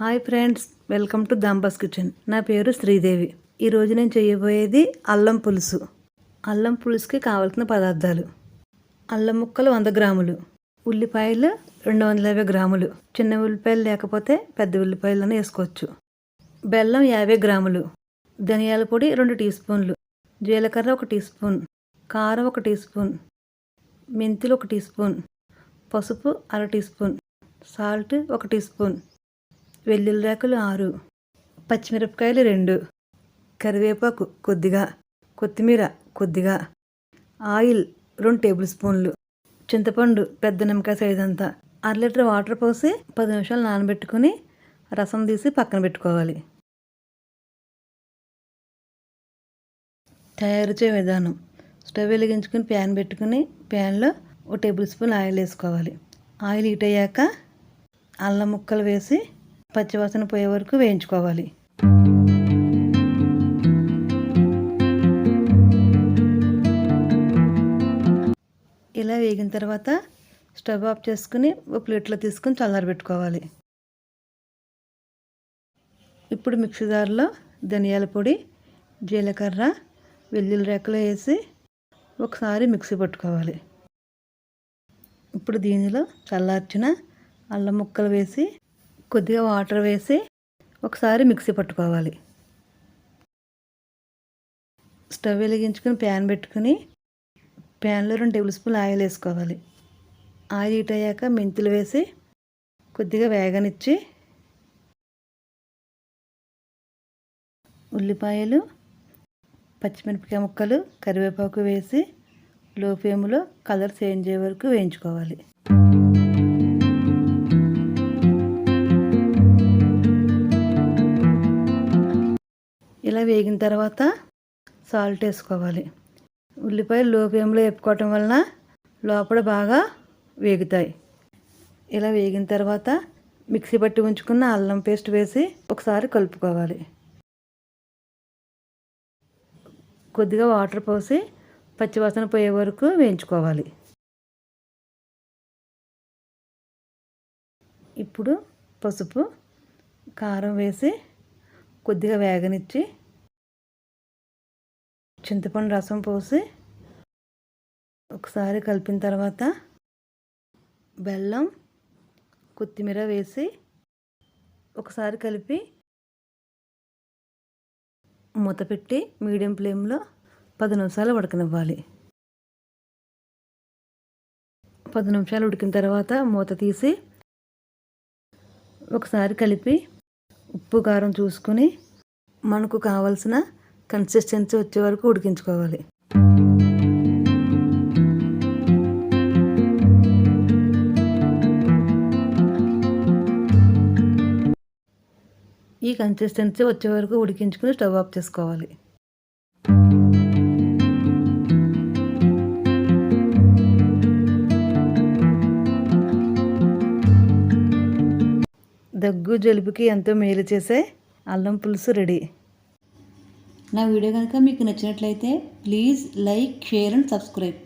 Hi friends, welcome to దాంబాస్ kitchen. నా పేరు శ్రీదేవి. ఈరోజు నేను చేయబోయేది అల్లం పులుసు. అల్లం పులుసుకి కావాల్సిన పదార్థాలు: అల్లం ముక్కలు 100 గ్రాములు, ఉల్లిపాయలు 250 గ్రాములు, చిన్న ఉల్లిపాయలు లేకపోతే పెద్ద ఉల్లిపాయలను వేసుకోవచ్చు, బెల్లం 50 గ్రాములు, ధనియాల పొడి 2 టీ స్పూన్లు, జీలకర్ర 1 టీ స్పూన్, కారం 1 టీ స్పూన్, మెంతులు 1 టీ స్పూన్, పసుపు 1/2 teaspoon, salt 1 teaspoon, వెల్లుల్లి రేకులు 6, పచ్చిమిరపకాయలు 2, కరివేపాకు కొద్దిగా, కొత్తిమీర కొద్దిగా, ఆయిల్ 2 టేబుల్ స్పూన్లు, చింతపండు పెద్ద నిమ్మకాయ సైజ్ అంతా, 1/2 లీటర్ వాటర్ పోసి 10 నిమిషాలు నానబెట్టుకుని రసం తీసి పక్కన పెట్టుకోవాలి. తయారు చేసే విధానం: స్టవ్ వెలిగించుకుని ప్యాన్ పెట్టుకుని ప్యాన్లో 1 టేబుల్ స్పూన్ ఆయిల్ వేసుకోవాలి. ఆయిల్ హీట్ అయ్యాక అల్లం ముక్కలు వేసి పచ్చివాసన పోయే వరకు వేయించుకోవాలి. ఇలా వేగిన తర్వాత స్టవ్ ఆఫ్ చేసుకుని ఒక ప్లేట్లో తీసుకుని చల్లారబెట్టుకోవాలి. ఇప్పుడు మిక్సీ జార్లో ధనియాల పొడి, జీలకర్ర, వెల్లుల్లి రేకులు వేసి ఒకసారి మిక్సీ పట్టుకోవాలి. ఇప్పుడు దీనిలో చల్లార్చిన అల్లం ముక్కలు వేసి కొద్దిగా వాటర్ వేసి ఒకసారి మిక్సీ పట్టుకోవాలి. స్టవ్ వెలిగించుకుని ప్యాన్ పెట్టుకుని ప్యాన్లో 2 టేబుల్ స్పూన్లు ఆయిల్ వేసుకోవాలి. ఆయిల్ హీట్ అయ్యాక మెంతులు వేసి కొద్దిగా వేగనిచ్చి ఉల్లిపాయలు, పచ్చిమిరపకాయ ముక్కలు, కరివేపాకు వేసి లో ఫ్లేమ్లో కలర్ చేంజ్ అయ్యే వరకు వేయించుకోవాలి. ఇలా వేగిన తర్వాత సాల్ట్ వేసుకోవాలి. ఉల్లిపాయలు లో ఫ్లేమ్లో వేపుకోవటం వలన లోపల బాగా వేగుతాయి. ఇలా వేగిన తర్వాత మిక్సీ పట్టి ఉంచుకున్న అల్లం పేస్ట్ వేసి ఒకసారి కలుపుకోవాలి. కొద్దిగా వాటర్ పోసి పచ్చివాసన పోయే వరకు వేయించుకోవాలి. ఇప్పుడు పసుపు, కారం వేసి కొద్దిగా వేగనిచ్చి చింతపండు రసం పోసి ఒకసారి కలిపిన తర్వాత బెల్లం, కొత్తిమీర వేసి ఒకసారి కలిపి మూత పెట్టి మీడియం ఫ్లేమ్లో 10 నిమిషాలు ఉడకనివ్వాలి. 10 నిమిషాలు ఉడికిన తర్వాత మూత తీసి ఒకసారి కలిపి ఉప్పు కారం చూసుకొని మనకు కావలసిన కన్సిస్టెన్సీ వచ్చే వరకు ఉడికించుకోవాలి. ఈ కన్సిస్టెన్సీ వచ్చే వరకు ఉడికించుకుని స్టవ్ ఆఫ్ చేసుకోవాలి. దగ్గు జలుబుకి ఎంతో మేలు చేసే అల్లం పులుసు రెడీ. నా వీడియో కనుక మీకు నచ్చినట్లయితే please like, share and subscribe.